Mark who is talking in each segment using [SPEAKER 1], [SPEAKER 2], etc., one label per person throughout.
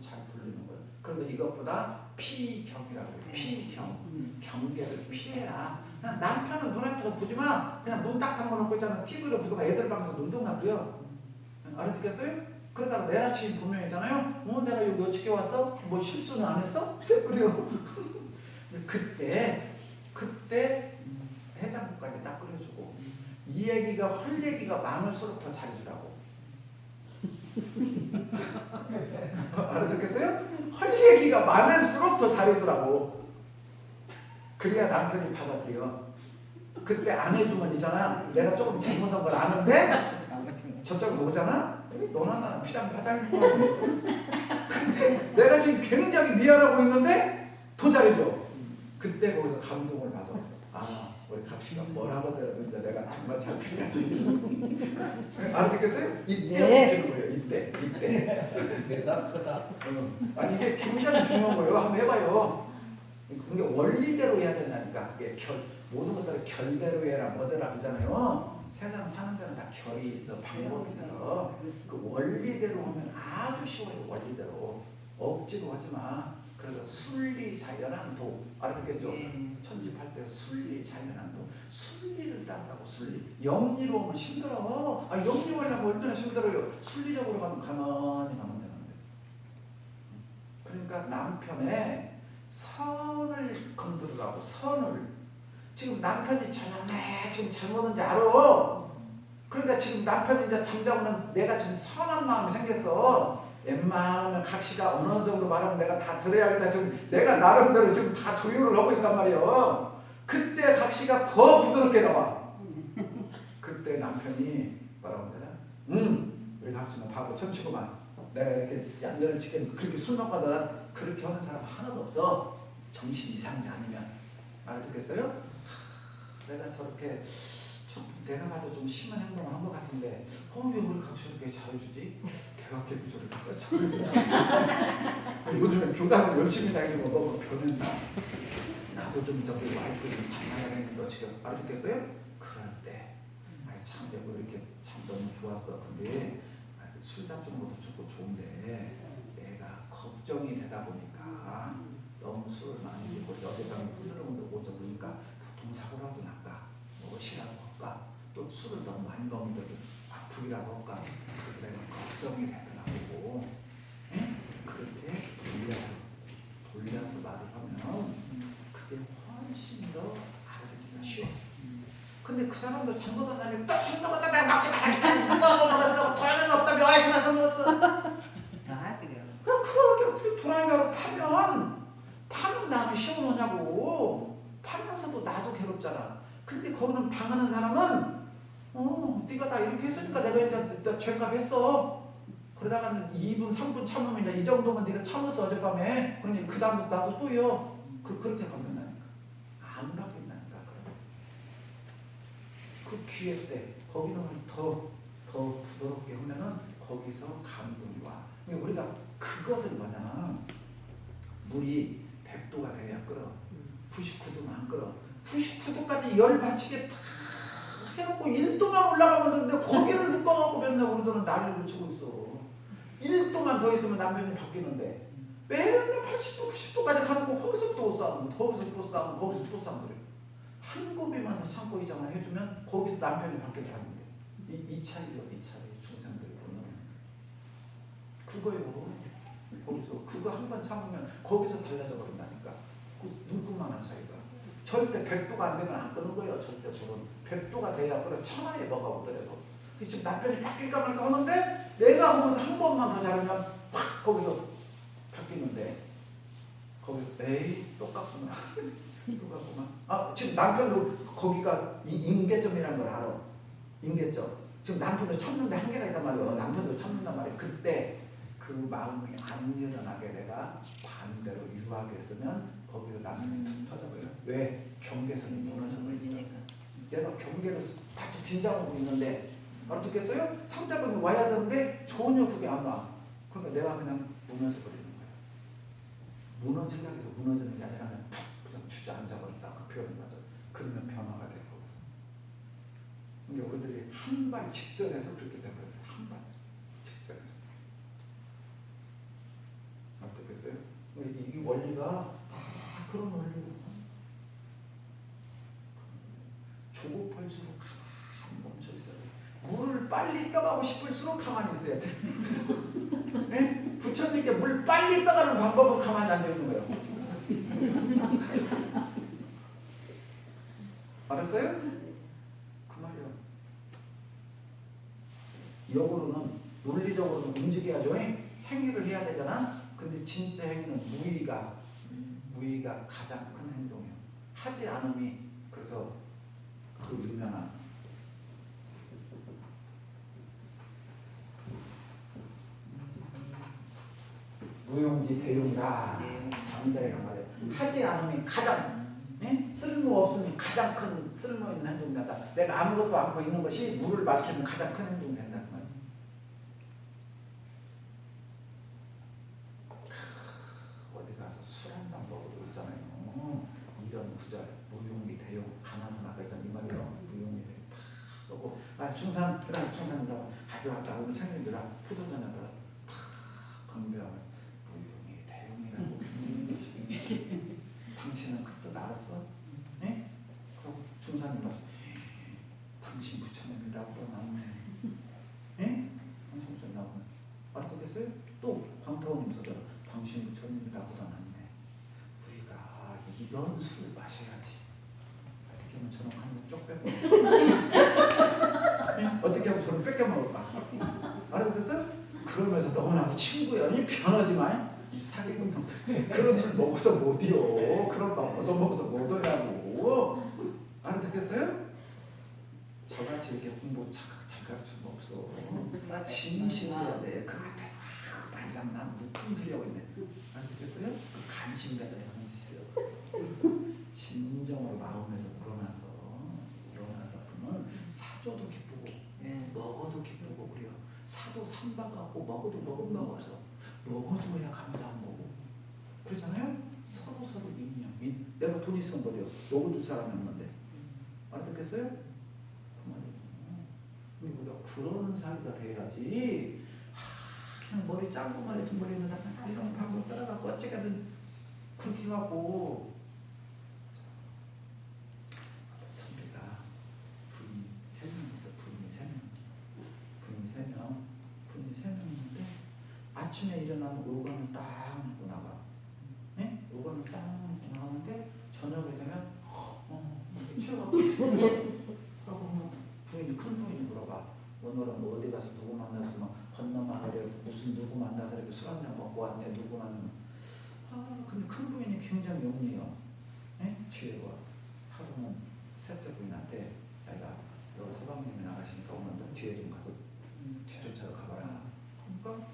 [SPEAKER 1] 잘 불리는 거예요. 그래서 이것보다 피경이라고 해요. 피경. 경계를 피해라. 그냥 남편은 눈앞에서 보지 마. 그냥 문 딱 담궈놓고 있잖아. TV로 보다가 애들 방에서 논동나 그래요. 알아듣겠어요? 그러다가 내일 아침에 보면 있잖아요. 내가 여기 어떻게 왔어? 뭐 실수는 안 했어? 그래요. 그때 해장국까지 딱 끓여주고 이 얘기가 헐 얘기가 많을수록 더 잘해주라고. 알아듣겠어요? 헐 얘기가 많을수록 더 잘해주라고. 그래야 남편이 받아들여. 그때 안 해주면 있잖아. 내가 조금 잘못한 걸 아는데 저쪽에서 오잖아. 너나 나는 피랑 바닥이고. 근데 내가 지금 굉장히 미안하고 있는데 더 잘해줘. 그때 거기서 감동을 받아. 아, 우리 갑시가 뭐라고 들었는데 내가 정말 잘 필요하지. 알아듣겠어요? 이때 웃기는 거예요. 이때.
[SPEAKER 2] 대답 크다.
[SPEAKER 1] 아니 이게 굉장히 중요한 거예요. 한번 해봐요. 그게 원리대로 해야 된다니까. 그게 모든 것들을 결대로 해라 뭐대라 하잖아요. 세상 사는 데는 다 결이 있어, 방법이 있어. 그 원리대로 하면 아주 쉬워요. 원리대로. 억지로 하지 마. 그래서 순리자연한 도. 알아듣겠죠? 천집할 때 순리자연한 도. 순리를 따르라고. 순리. 영리로 하면 힘들어. 영리로 하려면 얼마나 힘들어요. 순리적으로 가면 가만히 가면 되는데. 그러니까 남편의 선을 건드리라고. 선을. 지금 남편이 저놈에 지금 잘못한지 알아. 그러니까 지금 남편이 이제 잠자고는 내가 지금 선한 마음이 생겼어. 웬만하면 각시가 어느 정도 말하면 내가 다 들어야겠다. 지금 내가 나름대로 지금 다 조율을 하고 있단 말이에요. 그때 각시가 더 부드럽게 나와. 그때 남편이 뭐라고 하잖아. 우리 각시는 바보 천치구만. 내가 이렇게 얌전히 지금 그렇게 술 먹거든. 그렇게 하는 사람 하나도 없어. 정신 이상이 아니면. 알아듣겠어요? 내가 저렇게 내가 봐도 좀 심한 행동을 한 것 같은데 왜 우리 각시 이렇게 잘해주지? 대학교도 저렇게 잘해주지? 요즘에 교당을 열심히 다니는 거 너무 변했나? 나도 좀 저기 와이프 좀 만나야겠는데 어떻게 알아듣겠어요? 그럴 때 참 내가 이렇게 참 너무 좋았어. 근데 술 잡수는 것도 좋고 좋은데 내가 걱정이 되다 보니까 너무 술을 많이 먹고 여자장이 흔들어본데 못 잡으니까 교통사고라도 날까? 무엇이라도 할까? 또 술을 너무 많이 먹는데 아프기라도 할까? 그래서 내가 걱정이 되더라고. 응? 그렇게 돌려서 말을 하면 그게 훨씬 더 알아듣기가 쉬워. 근데 그 사람도 잘못한 사람이 또 술 먹었어. 내가 막지 말자. 누가 먹었어. 돈은 없다며. 아이신나서 먹었어.
[SPEAKER 3] 다 하지.
[SPEAKER 1] 그렇게 어떻게 도라이바로 파는 나는 시원하냐고. 팔면서도 나도 괴롭잖아. 근데 거기는 당하는 사람은 네가 나 이렇게 했으니까 내가 일단 죄값 했어. 그러다가는 2분 3분 참으면 이제 이 정도면 네가 참았어 어젯밤에. 그러니 그 다음부터 나도 또요. 그렇게 가면다니까. 안 바뀐다니까. 그 기회 때 거기는 더 부드럽게 하면은 거기서 감동이 와. 그러니까 우리가 그것은 뭐냐. 물이 100도가 돼야 끓어. 99도만 안 끓어. 99도까지 열 받치게 다 해놓고 1도만 올라가면 되는데 거기를 묶어갖고 맨날 우리들은 난리를 치고 있어. 1도만 더 있으면 남편이 바뀌는데 맨날 80도, 90도까지 가놓고 거기서 또 싸우고 거기서 또 싸우고 거기서 또 싸우고 그래. 한 고비만 더 참고 있잖아 해주면 거기서 남편이 바뀌게 하는데 이 차이죠. 이 차이. 중생들이 보는 그거요. 거기서 그거 한 번 참으면 거기서 달라져 버린다니까. 그 눈금만한 차이가. 절대 100도가 안 되면 안 끄는 거예요. 절대 저는 100도가 돼야 그래. 천하에 뭐가 오더라도. 지금 남편이 바뀔까 말까 하는데 내가 거기서 한 번만 더 잘하면 확 거기서 바뀌는데 거기서 에이 똑같구나. 똑같구나. 지금 남편도 거기가 임계점이라는 걸 알아. 임계점. 지금 남편도 참는데 한계가 있단 말이야. 남편도 참는단 말이야. 그때 그 마음이 안 일어나게 내가 반대로 유하겠으면 거기서 남편이 툭 터져버려. 왜? 경계선이 무너져버리니까. 내가 경계를 아주 긴장하고 있는데 알아듣겠어요? 상대방이 와야 되는데 전혀 그게 안 와. 그러니까 내가 그냥 무너져버리는 거야. 생각에서 무너지는 게 아니라 그냥 주저앉아버렸다. 그 표현이 맞아. 그러면 변화가 돼. 거기서. 그러니까 우리들이 한 발 직전에서 그렇게 돼버려요. 한 발 직전에서. 알아듣겠어요? 이 원리가 다 그런 원리고 조급할수록 가만히 멈춰 있어야 돼. 물을 빨리 떠가고 싶을수록 가만히 있어야 돼. 네? 부처님께 물 빨리 떠가는 방법은 가만히 앉아 있는 거예요. 알았어요? 그 말이요. 역으로는 논리적으로는 움직여야죠. 행위를 해야 되잖아. 근데 진짜 행위는 무의가 가장 큰 행동이에요. 하지 않음이 그래서 그 유명한 무용지 대용이다. 장자이란 말이에요. 하지 않음이 가장 쓸모 없으면 가장 큰 쓸모 있는 행동이 된다. 내가 아무것도 않고 있는 것이 물을 막히면 가장 큰 행동이 된다. 그 말이에요. 어디 가서 술 한 잔 먹어도 있잖아요. 이런 구절 무용지 대용 가나서나 그랬잖아. 이 말이요. 무용지 대용 다 먹고 중산이라고 가져왔다. 오늘 청년들아 포도전에다가 다 건배하면서 무용이 대용이라고 당신은 그 뜻 알았어? 네? 그리고 중산님 말씀 당신 부처님이라고 나오네. 네? 당신 부처님 나오네. 알아듣겠어요? 또 광태원님 소절 당신 부처님이라고 나왔네. 우리가 이런 술을 마셔야지. 어떻게 하면 저런 한쪽 뺏고 어떻게 하면 저런 뺏겨 먹을까? 알아듣겠어요? 그러면서 너무나 친구야. 변하지만 이 사기꾼 놈들 그런 술 먹어서 못이요. 그런 밥 얻어먹어서 못하냐고. 알아듣겠어요? 저같이 이렇게 공부 잘 가르치는 거 없어. 진심해야 돼. 그 앞에서 말장난 무슨 소리 하고 있네. 알아듣겠어요? 그 관심 가져야 하는 짓이요. 진정으로 마음에서 우러나서 보면 사줘도 기쁘고 먹어도 기쁘고 그래요. 사도 삼박하고 먹어도 먹은 바 없어. 먹어줘야 감사한 거고 그러잖아요. 서로 인연. 내가 돈 있으면 뭐 돼요? 먹어줄 사람이 없는데. 알아듣겠어요? 그 말이에요. 우리가 그런 사이가 돼야지. 그냥 머리 짧고 머리 좀 머리 있는 사람 이런 방법 따라가고 어찌가든 그렇게 해갖고 어떤 선비가 부인이 3명 있어. 부인이 3명 있는데 아침에 일어나면 의관을 딱 놓고 나가. 네? 의관을 딱 놓고 나가는데 저녁에 되면 취해갖고 하고 부인이 큰 부인이 물어봐. 오늘은 뭐 어디 가서 누구 만나서 막 건너마을에 무슨 누구 만나서 이렇게 술 한잔 먹고 왔네. 누구 만나면 근데 큰 부인이 굉장히 용이해요. 네? 취해가 하루는 셋째 부인한테 내가 너 서방님이 나가시니까 오늘 너 뒤에 좀 가서 뒤쫓아서 가봐라. 그러니까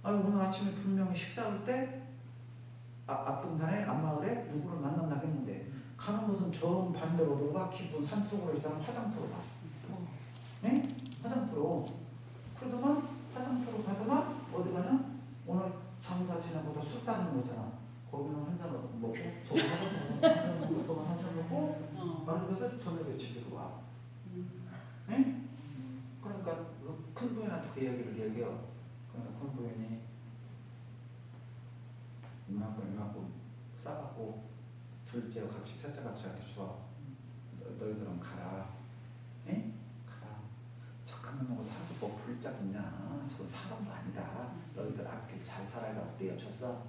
[SPEAKER 1] 오늘 아침에 분명히 식사할 때 앞동산에 앞마을에 누구를 만난다고 했는데 가는 곳은 저 반대로 들어가 깊은 산속으로 있잖아. 화장터로 가. 네? 화장터로. 그러더만 화장터로 가더만 어디 가냐? 오늘 장사 지나보다 술 따는 거 있잖아. 거기는 한잔 먹고 저거 한잔 먹고 그래서 저녁에 집에 와. 네? 그러니까 큰 부인한테 그 이야기를 얘기해요. 그러니까 큰 부인이 이만큼 싸갖고 둘째 각시 셋째 각시한테 줘. 너희들은 가라. 에? 가라. 착한 놈하고 사서 뭐 불짝 있냐. 저건 사람도 아니다. 너희들 앞길 잘 살아가 떼어줬어.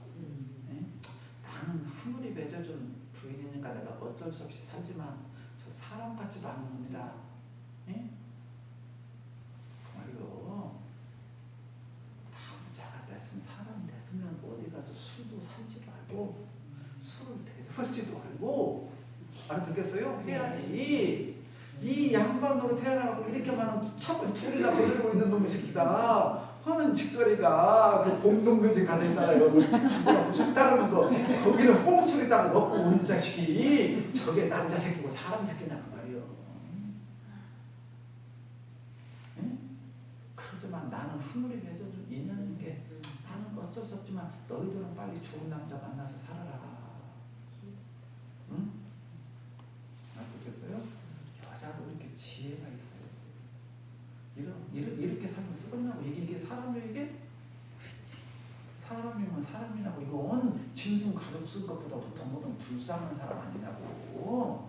[SPEAKER 1] 나는 하늘이 맺어준 부인이니까 내가 어쩔 수 없이 살지만 저 사람 같지도 않은 놈이다. 에? 그 말이요. 남자가 됐으면 사람이 됐으면 어디 가서 술도 살지도 알고 술을 대접할지도 알고 알아듣겠어요? 해야지. 이 양반으로 태어나고 이렇게 많은 첩을 둘이나 거들고 있는 놈의 새끼가 하는 짓거리가 그 공동묘지 가서 있잖아요. 죽으라고 술 따르는 거 거기는 홍술이다고 먹고 오는 자식이 저게 남자 새끼고 사람 새끼냐 그 말이요. 응? 그러지만 나는 하늘이 맺어준 인연인 게 나는 어쩔 수 없지만 너희들은 빨리 좋은 남자 만나서 살아라. 응? 알겠어요? 여자도 이렇게 지혜가 있어요. 이렇게 살면 쓰겠냐고. 이게 사람이에요 이게? 사람이면 사람이냐고. 이건 짐승 가죽 쓴 것보다도 더 못한 불쌍한 사람 아니냐고.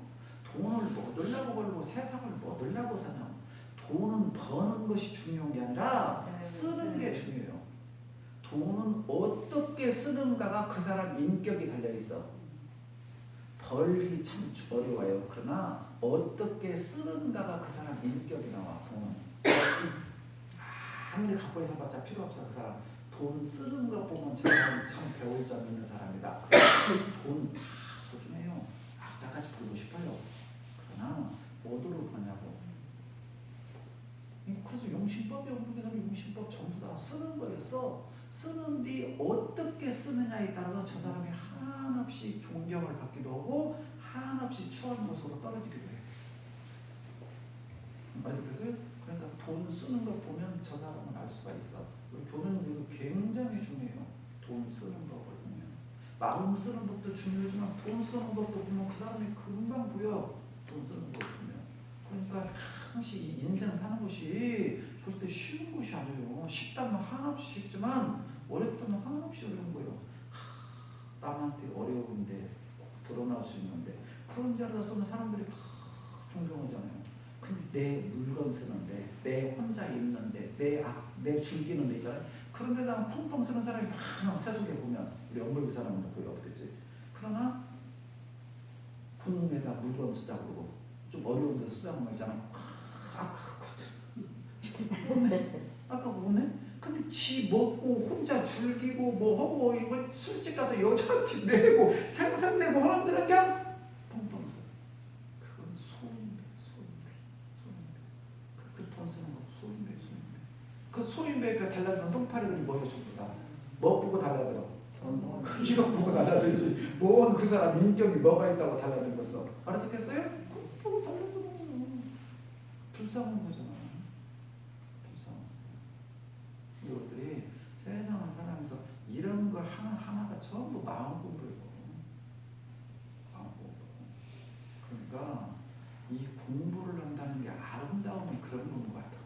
[SPEAKER 1] 돈을 뭐 얻으려고 벌고 세상을 뭐 얻으려고 사냐. 돈은 버는 것이 중요한 게 아니라 쓰는 게 중요해요. 돈은 어떻게 쓰는가가 그 사람 인격이 달려있어. 벌기 참 어려워요. 그러나 어떻게 쓰는가가 그 사람 인격이 나와. 돈은 아무리 갖고 있어봤자 필요 없어. 그 사람 돈 쓰는 것 보면 저 사람 참 배울 점 있는 사람이다. 돈 다 소중해요. 악자까지 벌고 싶어요. 그러나 뭐도로 버냐고. 그래서 용신법이 없는 게 용신법 전부 다 쓰는 거였어. 쓰는 뒤 어떻게 쓰느냐에 따라서 저 사람이 한없이 존경을 받기도 하고 한없이 추한 모습으로 떨어지기도 해. 알겠어요? 그러니까 돈 쓰는 것 보면 저 사람은 알 수가 있어. 돈은 굉장히 중요해요. 돈 쓰는 법을 보면. 마음 쓰는 법도 중요하지만 돈 쓰는 법도 보면 그 사람이 금방 보여. 돈 쓰는 법 보면. 그러니까 항시 인생 사는 것이 절대 쉬운 것이 아니에요. 쉽다면 한없이 쉽지만 어렵다면 한없이 어려운 거예요. 남한테 어려운데 드러날 수 있는데 그런 자리다 쓰면 사람들이 다 존경하잖아요. 근데 내 물건 쓰는데 내 혼자 있는데 내 즐기는 데 있잖아요. 그런 데다가 펑펑 쓰는 사람이 많아. 세속에 보면 우리 엄벌구 사람은 거의 없겠지. 그러나 공에다 물건 쓰자고 그러고 좀 어려운 데서 쓰자고 말잖아. 아까 그러네? 근데 지 먹고 혼자 즐기고 뭐 하고 이거 술집 가서 여자한테 내고 생선 내고 하는 데는 그냥 펑펑 써. 그건 소인배. 그 돈 쓰는 거 소인배. 그 소인배 옆에 달라드는 똥파리들이 뭐예요? 전부 다. 뭐 보고 달라들어? 이거 보고 달라들지. 뭔 그 사람 인격이 뭐가 있다고 달라들었어? 알아듣겠어요? 그거 보고 달라들어. 불쌍한 거잖아. 이것들이 세상을 살아가면서 이런 거 하나하나가 전부 마음 공부예요. 마음 공부. 그러니까 이 공부를 한다는 게 아름다움이 그런 공부 같아.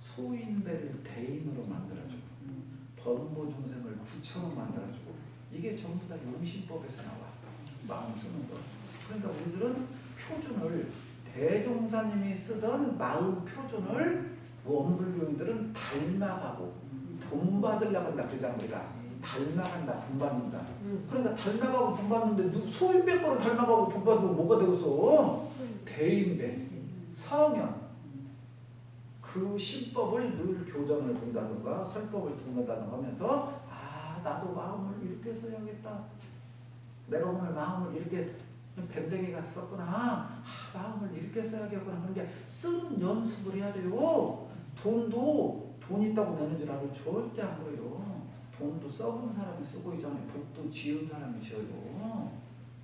[SPEAKER 1] 소인배를 대인으로 만들어주고 범부 중생을 부처로 만들어주고 이게 전부 다 용신법에서 나와. 마음 쓰는 거. 그러니까 우리들은 표준을 대종사님이 쓰던 마음 표준을 원불교인들은 닮아가고 본받으려고 한다 그러잖아. 우리가 닮아간다 본받는다. 그러니까 닮아가고 본받는데 소인배 거를 닮아가고 본받으면 뭐가 되겠어? 대인배 성현 그 신법을 늘 교전을 본다든가 설법을 듣는다든가 하면서 나도 마음을 이렇게 써야겠다. 내가 오늘 마음을 이렇게 밴댕이가 썼구나. 마음을 이렇게 써야겠구나 하는 게 쓰는 연습을 해야 돼요. 돈도 돈 있다고 내는 줄 알고 절대 안 그래요. 돈도 썩은 사람이 쓰고 있잖아요. 복도 지은 사람이 지어요.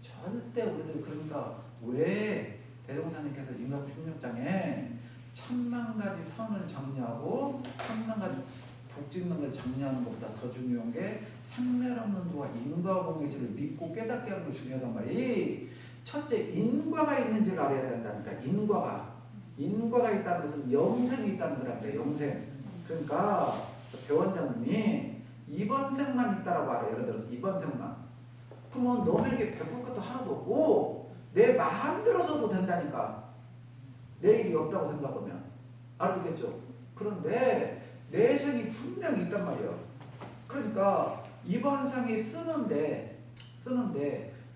[SPEAKER 1] 절대 우리들 그러니까 왜 대종사님께서 인간폭력장에 1000만가지 선을 정리하고 1000만가지 복 짓는 걸 정리하는 것보다 더 중요한 게 상멸없는 도와 인과공의지를 믿고 깨닫게 하는 거 중요하단 말이. 첫째 인과가 있는지를 알아야 된다니까. 인과가 있다는 것은 영생이 있다는 거란다. 영생. 그러니까 배원장님이 이번 생만 있다라고 알아요. 예를 들어서 이번 생만. 그러면 너에게 베풀 것도 하나도 없고 내 마음대로 써도 된다니까. 내일이 없다고 생각하면. 알아듣겠죠? 그런데 내 생이 분명히 있단 말이에요. 그러니까 이번 생이 쓰는데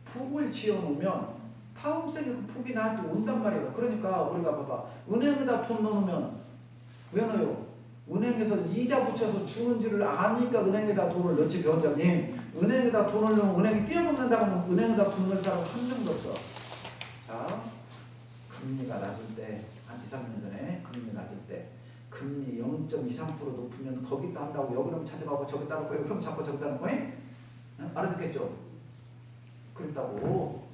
[SPEAKER 1] 복을 지어놓으면 다음 생에 그 복이 나한테 온단 말이에요. 그러니까 우리가 봐봐. 은행에다 돈 넣으면 왜 넣어요? 은행에서 이자 붙여서 주는지를 아니까 은행에다 돈을 넣지. 배원장님 은행에다 돈을 넣으면 은행이 띄어먹는다고 하면 은행에다 돈 넣을 사람 한 명도 없어. 자, 금리가 낮을 때 한 2, 3년 전에 금리 낮을 때 금리 0.23% 높으면 거기다 한다고 여기로 찾아가고 저기다 놓고 여기로 잡고 저기다 놓고 알아듣겠죠? 그랬다고.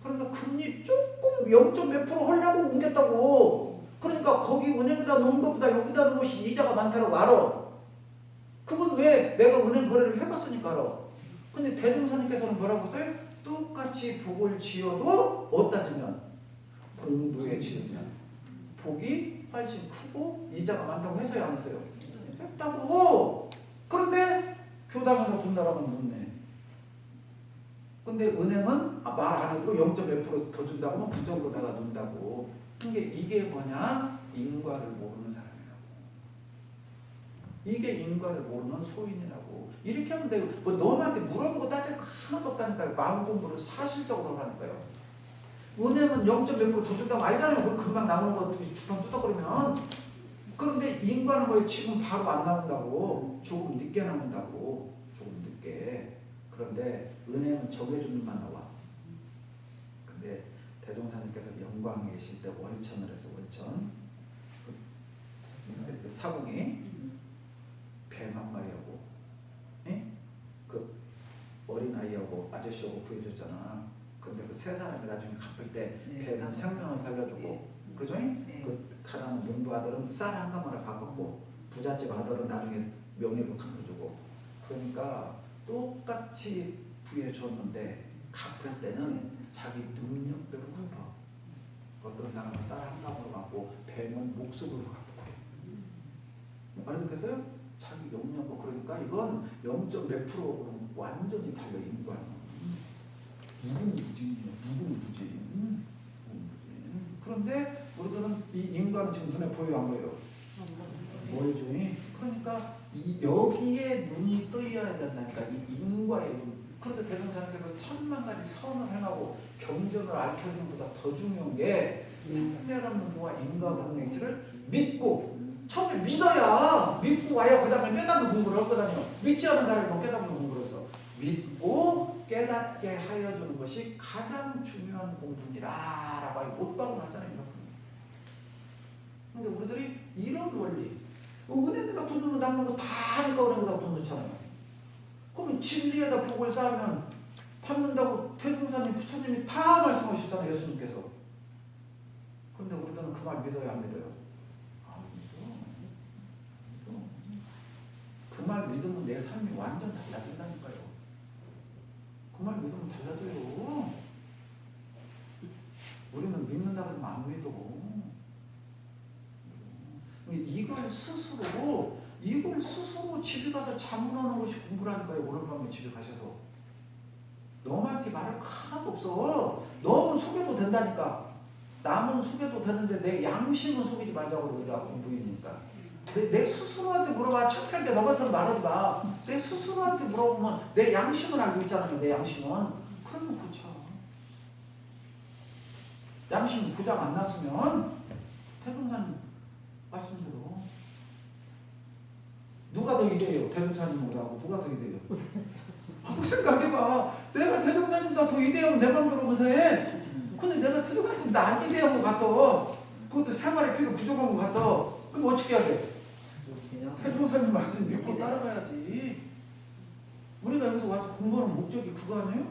[SPEAKER 1] 그러니까 금리 조금 0.몇 프로 하려고 옮겼다고. 그러니까 거기 은행에다 놓은 것보다 여기다 놓은 것이 이자가 많다고 알아. 그건 왜? 내가 은행 거래를 해봤으니까 알아. 근데 대종사님께서는 뭐라고 써요? 똑같이 복을 지어도 어디다 주면? 공부에 지으면 복이 훨씬 크고 이자가 많다고 했어요 안 했어요? 했다고. 그런데 교당에서 돈 달라면 못 내. 근데 은행은 말 안 해도 0.1%더 준다고 하면 부적으로 내가 넣는다고. 이게 뭐냐? 인과를 모르는 사람이라고. 이게 인과를 모르는 소인이라고. 이렇게 하면 되고, 뭐 너한테 물어보고 따질 거 하나도 없다니까요. 마음 공부를 사실적으로 하라니까요. 은행은 0.1%더 준다고 알잖아요. 그거 금방 나오는 거 주판 뚜덕거리면. 그런데 인과는 뭐예요? 지금 바로 안 나온다고. 조금 늦게 나온다고. 조금 늦게. 그런데 은행은 정해준 일만 나와. 근데 대종사님께서 영광에 계실 때 월천을 해서 월천. 그 사공이 뱀 한 마리하고, 그 어린아이하고 아저씨하고 구해줬잖아. 근데 그 세 사람이 나중에 갚을 때 뱀은 생명을 살려주고, 그죠? 그 가난한 농부 아들은 쌀 한 가마를 바꿨고, 부잣집 아들은 나중에 명예를 갚아주고. 그러니까 똑같이 부해줬는데 갚을 때는 자기 능력대로 갚아. 어떤 사람은 쌀 한 가마로 갚고 뱀은 목숨으로 갚고. 알아듣겠어요? 자기 역량고. 그러니까 이건 0.몇%는 완전히 달려. 인과는 무궁무진이에요. 무궁무진. 그런데 우리들은 이 인과는 지금 눈에 보여 안 보여요? 보이죠? 그러니까 여기에 눈이 떠야 된다니까. 이 인과의 눈. 그래서 대종사님께서 천만 가지 선을 행하고 경전을 알려주는 것보다 더 중요한 게 생멸없는 무와 인과공명치를 믿고, 처음에 믿어야, 믿고 와야 그 다음에 깨닫는 공부를 할 거다니요. 믿지 않은 사람이 깨닫는 공부를 해서 믿고 깨닫게 하여 주는 것이 가장 중요한 공부니라 라고 못박을 하잖아요. 근데 우리들이 이런 원리, 은행에다 돈 넣으면 남는 거 다 하니까 은행에다 돈 넣잖아요. 그러면 진리에다 복을 쌓으면 받는다고 대종사님, 부처님이 다 말씀하셨잖아요. 예수님께서. 근데 우리들은 그 말 믿어요, 안 믿어요? 안 믿어. 그 말 믿으면 내 삶이 완전 달라진다니까요. 그 말 믿으면 달라져요. 우리는 믿는다 그러면 안 믿어. 이걸 스스로 집에 가서 자문하는 것이 공부라니까요. 오늘 밤에 집에 가셔서. 너한테 말할 거 하나도 없어. 너는 속여도 된다니까. 남은 속여도 되는데 내 양심은 속이지 말자고 그러자. 공부이니까. 내 스스로한테 물어봐. 창피할 때 너 같은 말하지 마. 내 스스로한테 물어보면 내 양심은 알고 있잖아요. 내 양심은. 그러면 그렇죠. 양심이 고장 안 났으면 대종사님 말씀대로 누가 더 이래요? 대종사님하고 누가 더 이래요? 한번 생각해봐. 내가 대종사님보다 더 이대하면 내 맘대로 하면서 해. 근데 내가 대종사님보다 안 이대한 것 같아. 그것도 생활의 필요 부족한 것 같아. 그럼 어떻게 해야 돼? 대종사님 말씀 믿고 따라가야지. 우리가 여기서 와서 공부하는 목적이 그거 아니에요?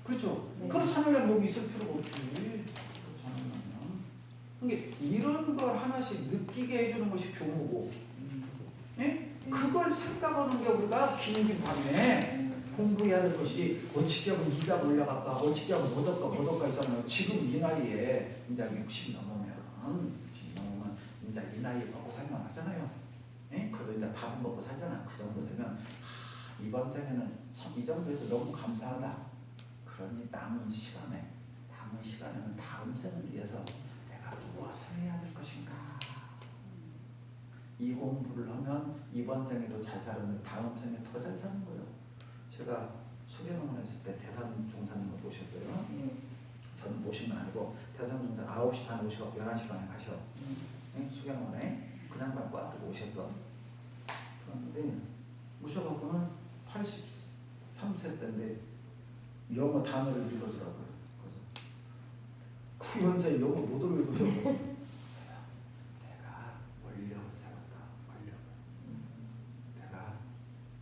[SPEAKER 1] 그렇죠? 그렇지 않으려면 여기 있을 필요가 없지. 그렇지 않으려면. 그러니까 이런 걸 하나씩 느끼게 해주는 것이 교무고, 그걸 생각하는 게 우리가 긴긴 밤에 공부해야 될 것이, 어떻게 하면 이자 올라갈까, 어떻게 하면 못 얻을까 있잖아요. 지금 이 나이에 이제 60 넘으면 이제 이 나이에 먹고 살만 하잖아요. 그래도 이제 밥은 먹고 살잖아. 그 정도 되면 이번 생에는 참 이 정도에서 너무 감사하다. 그러니 남은 시간에는 다음 생을 위해서 내가 무엇을 해야 될 것인가. 이 공부를 하면 이번 생에도 잘 사는데 다음 생에 더 잘 사는 거예요. 제가 수계농원 했을 때 대산종사님을 모셨어요. 저는 모신 건 아니고 대산종사 9시 반에 오시고 11시 반에 가셔. 수계농원에 그냥 꽉 오셨어. 그런데 오셔갖고는 83세 때인데 영어 단어를 읽어주라고요. 그래서 그 연세에 영어 못 읽으셔. 원력을 세웠다. 원력. 내가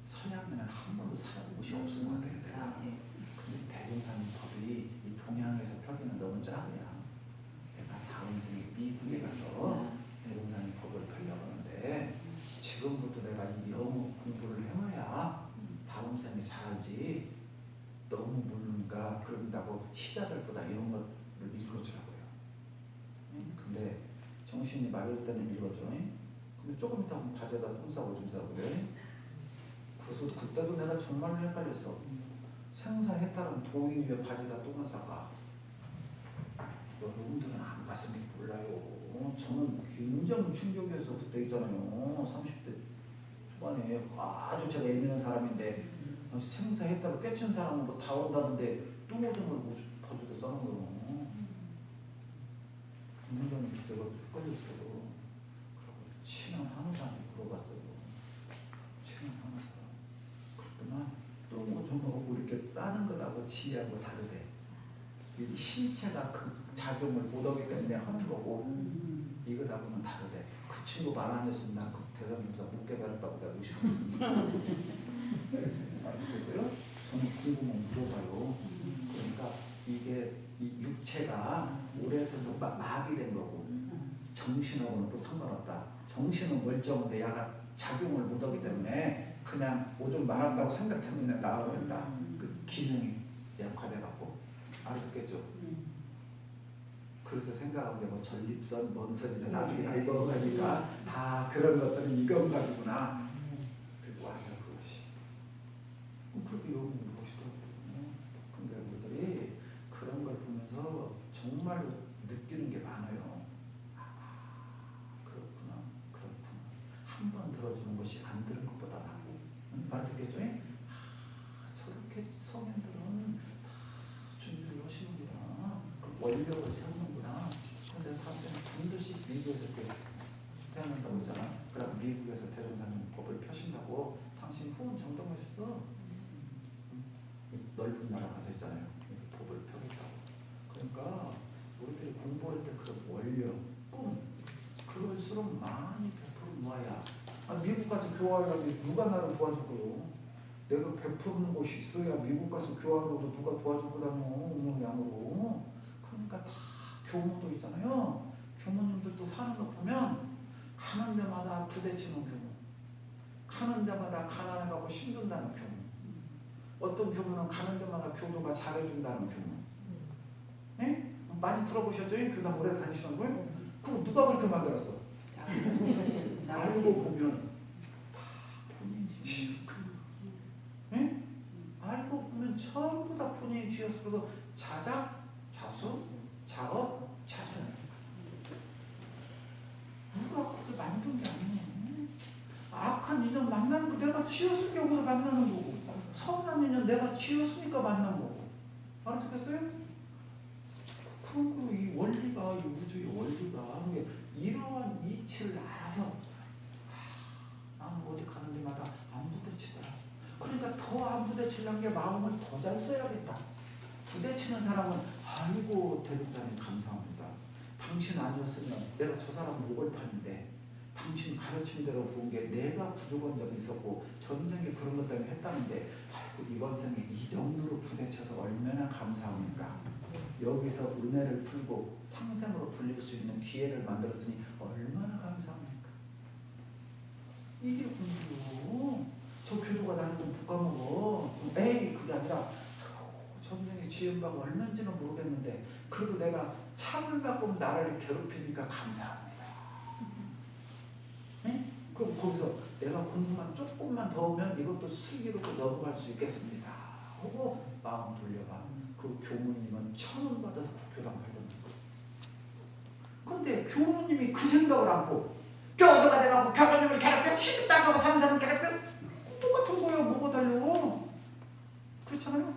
[SPEAKER 1] 서양에는 한 번도 살아본 곳이 없은 것 같아요. 내가. 근데 대종사님 법이 이 동양에서 펴기는 너무 작아요. 내가 다음 생에 미국에 가서 대종사님 법을 펴려고 하는데 지금부터 내가 이 영어 공부를 해놔야 다음 생에 잘하지. 너무 모르니까 그런다고 시자들보다 이런 것을 읽어주라고요. 근데 정신이 맑을 때는 읽어줘. 근데 조금 있다 보면 바지에다 똥 싸고 좀 싸고 그래. 그래서 그때도 내가 정말로 헷갈렸어. 생사해탈은 도인 위에 바지다 똥을 싸가. 여러분들은 안 봤으니 몰라요. 저는 굉장히 충격이었어. 그때 있잖아요. 30대 초반에 아주 제가 예민한 사람인데 생사해탈을 깨친 사람은 뭐 다 온다는데 똥오줌을 뭐 바지다 싸는 거예요. 굉장히 그때가 헷갈렸어요. 그리고 친한 한의사한테 물어봤어요. 친한 한의사. 그랬더니 똥오줌하고 이렇게 싸는 것하고 지하고 다르대. 이 신체가 그 작용을 못하기 때문에 하는 거고 이거하고는 다르대. 그 친구 말 아니었으면 난 그 대단검사 못 깨달았다고 내가 의심하거든요. 아시겠어요? 저는 궁금하면 물어봐요. 그러니까 이게 이 육체가 오래 서서 마비된 거고 정신하고는 또 상관없다. 정신은 멀쩡한데 야가 작용을 못하기 때문에 그냥 오줌 말았다고 생각하면 나와야 된다. 그 기능이 약화돼갖고 알아듣겠죠? 그래서 생각하면 뭐 전립선, 먼선이다 나중에 나이 먹어가니까 다 그런 것들은 이건 말이구나. 그리고 와서 그것이 그렇게 여러분이 보시더라고요. 근데 우리들이 그런 걸 보면서 정말로 느끼는 게 많아요. 그렇구나. 한 번 들어주는 것이 안 들은 것보다 나고. 알아듣겠죠? 저렇게 성인들은 다 준비를 하시는구나. 그 원력을 세우는구나. 근데 사람들은 반드시 미국에서 태어난다고 그러잖아. 그럼 미국에서 태어난다는 법을 펴신다고. 당신 후원 정당하셨어. 넓은 나라 가서 있잖아요. 법을 펴겠다고. 그러니까 우리들이 공부할 때 그런 원력, 꿈 그럴수록 많이 베풀어 놓아야. 미국 가서 교화하려면 누가 나를 도와주고요. 내가 베푸는 곳이 있어야 미국 가서 교화로도 누가 도와주거든요. 운영양으로. 그러니까 다 교무도 있잖아요. 교무님들도 사는 거 보면 가는 데마다 부대치는 교무, 가는 데마다 가난해가고 힘든다는 교무, 어떤 교무는 가는 데마다 교도가 잘해준다는 교무. 네? 많이 들어보셨죠? 교당 오래 다니시는 걸? 그거 누가 그렇게 만들었어? 알고 보면 다 본인이지. 네? 알고 보면 전부 다 본인이 지었어. 자작, 자수, 작업, 자전. 누가 그렇게 만든 게 아니에요. 악한 인연 만나는 거 내가 지었으니까 여기서 만나는 거고, 선한 인연 내가 지었으니까 만난 거고. 알아듣겠어요? 그리고 이 원리가, 이 우주의 원리가 이러한 이치를 알아서 나는 어디 가는 데마다 안 부대치더라. 그러니까 더 안 부대치려는 게 마음을 더 잘 써야겠다. 부대치는 사람은 아이고 대변자님 감사합니다. 당신 아니었으면 내가 저 사람 목을 파는데 당신 가르친 대로 본 게 내가 부족한 점이 있었고 전생에 그런 것 때문에 했다는데 아이고 이번 생에 이 정도로 부대쳐서 얼마나 감사합니까. 여기서 은혜를 풀고 상생으로 불릴 수 있는 기회를 만들었으니 얼마나 감사합니까. 이게 공부요. 저 교도가 나는 좀 볶아먹어. 에이 그게 아니라 전생에 지은 바가 얼마인지는 모르겠는데 그래도 내가 참을 만큼 나라를 괴롭히니까 감사합니다. 네? 그럼 거기서 내가 공부만 조금만 더 오면 이것도 슬기롭게 넘어갈 수 있겠습니다 하고 마음 돌려봐. 그 교무님은 1,000원 받아서 국교당 팔렸는 거예요. 그런데 교무님이 그 생각을 안고 교도가 돼가고 교무님을 괴롭혀 시집도 안 가고 사는 사람 괴롭혀 똑같은 거예요. 뭐가 달려. 그렇잖아요.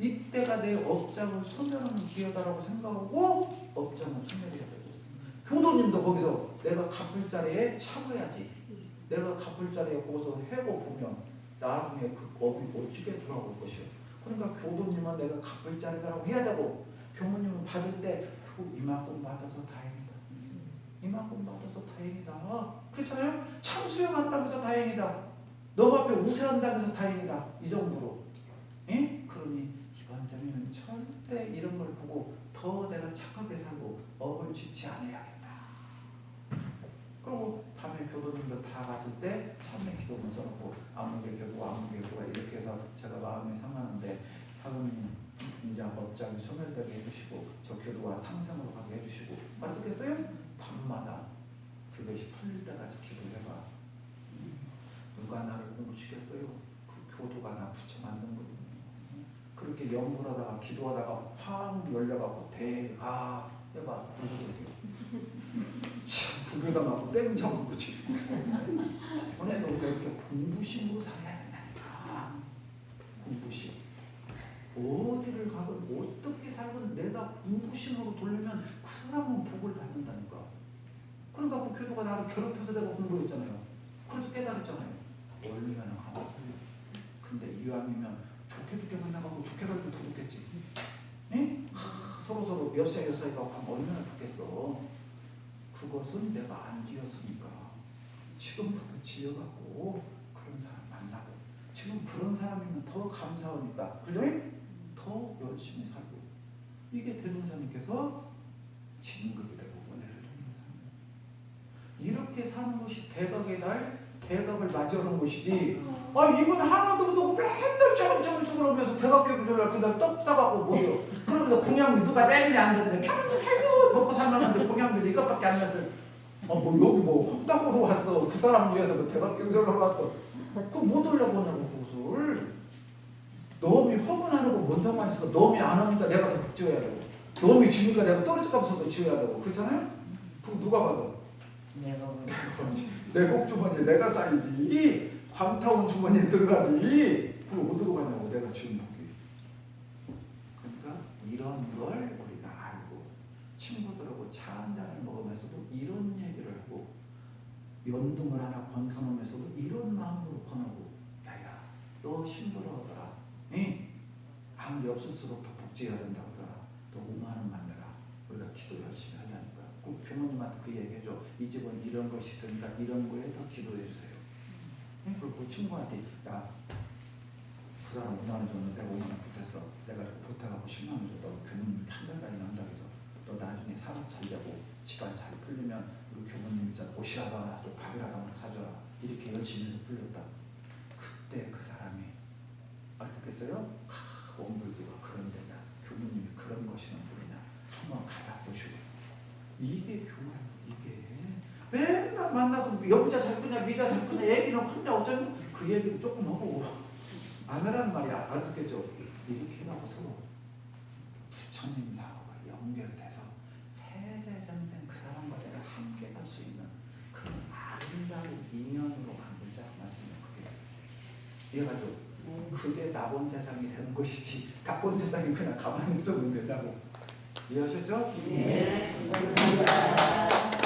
[SPEAKER 1] 이때가 내 업장을 소멸하는 기회다라고 생각하고 업장을 소멸해야 되고, 교도님도 거기서 내가 갚을 자리에 참아야지. 내가 갚을 자리에 거기서 해고 보면 나중에 그 업이 멋지게 돌아올 것이요. 그러니까 교도님은 내가 갚을 자리다라고 해야 되고, 교무님은 받을 때 이만큼 받아서 다행이다. 이만큼 받아서 다행이다. 그렇잖아요. 참수용한다고 해서 다행이다. 너 앞에 우세한다고 해서 다행이다. 이 정도로. 예? 그러니 이번 생에는 절대 이런 걸 보고 더 내가 착하게 살고 업을 짓지 않아야겠다. 그리고 밤에 교도님들 다 갔을 때 참회 기도문 써놓고 아무개 교도 아무개 교도가 이렇게 해서 제가 마음이 상하는데 사모님 이제 업장이 소멸되게 해주시고 저 교도가 상상으로 가게 해주시고 어떻겠어요? 밤마다 그것이 풀릴 때까지 기도해봐. 누가 나를 공부시켰어요? 교도가 나 붙여 만든 거예요. 그렇게 연구를 하다가 기도하다가 확 열려갖고 대가 해봐. 참 두개가 맞고 땡잡은 거지. 오늘도 우리가 이렇게 공부심으로 살아야 된다니까. 공부심. 어디를 가든 어떻게 살든 내가 공부심으로 돌리면 그 사람은 복을 받는다니까. 그러니까 그 교도가 나를 괴롭혀서 내가 공부했잖아요. 그래서 깨달았잖아요. 원리가는 가고. 근데 이왕이면 좋게 만나가고 좋게 가지고 더 좋겠지. 예? 서로 몇 사이 가고 하면 얼마나 좋겠어. 그것은 내가 안 지었으니까 지금부터 지어가고 그런 사람 만나고 지금 그런 사람이면 더 감사하니까 그죠? 더 열심히 살고 이게 대종사님께서 진급이 되고 은혜를 돕는 삶. 이렇게 사는 것이 대각의 날 대각을 맞이하는 것이지. 이건 하나도 못하고 맨날 쩌글쩌글하면서 대각교구조를 그날 떡 싸갖고 뭐요. 그러면서 공양비 누가 내는데 안 되는데 아이고 먹고 살만한데 공양비도 이것밖에 안 냈어요. 여기 험담으로 왔어. 그 사람 위해서 대각교구조를 왔어. 그거 못 올려보냐고 그것을. 너음이 허문하고 뭔 상관이 있어. 너음이 안 오니까 내가 더 복지어야 되고 너음이 주니까 내가 떨어질까봐서 지어야 되고 그렇잖아요. 그거 누가 받아? 내 복주머니에 내가 쌓이지. 광타운 주머니에 들어가지. 그걸 어디로 가냐고 내가 지은 복이. 그러니까 이런 걸 우리가 알고 친구들하고 차 한잔을 먹으면서도 이런 얘기를 하고 연등을 하나 건서놓으면서도 이런 마음으로 권하고 야야 너 힘들어하더라. 아무리 없을수록 더 복지해야 된다고 하더라. 너 5만원 만들어. 우리가 기도 열심히 하려니까 꼭 교모님한테 그 얘기해줘. 이 집은 이런 것이 있으니까 이런 거에 더 기도해 주세요. 그리고 그 친구한테 야 그 사람 5만원 줬는데 내가 5만원 보탰어. 내가 보태가고 10만원 줬다고 교모님이 한 달까지 난다 그래서 너 나중에 사업 잘 되고 집안 잘 풀리면 우리 교모님 있잖아 옷이라도 하나 줘 밥이라도 하나 사줘라. 이렇게 열심히 해서 풀렸다. 그때 그 사람이 어떻게 했어요? 원불교가 그런 데냐 교모님이 그런 것이는 모르냐 한번 가자 보시고. 이게 교회예요. 이게 맨날 만나서 여부자 잘 크냐 미자 잘 크냐 애기는 컸냐 어쩌냐 그 얘기도 조금 하고 안 하라는 말이야. 알았겠죠? 이렇게 해가고 서로 부처님 사업과 연결돼서 세세생생 그 사람과 내가 함께 갈 수 있는 그런 아름다운 인연으로 만들자 말씀을 그게 이래가지고 그게 나본 세상이 되는 것이지 가본 세상이 그냥 가만히 있어도 된다고. 이해하셨죠?
[SPEAKER 2] 네. 감사합니다.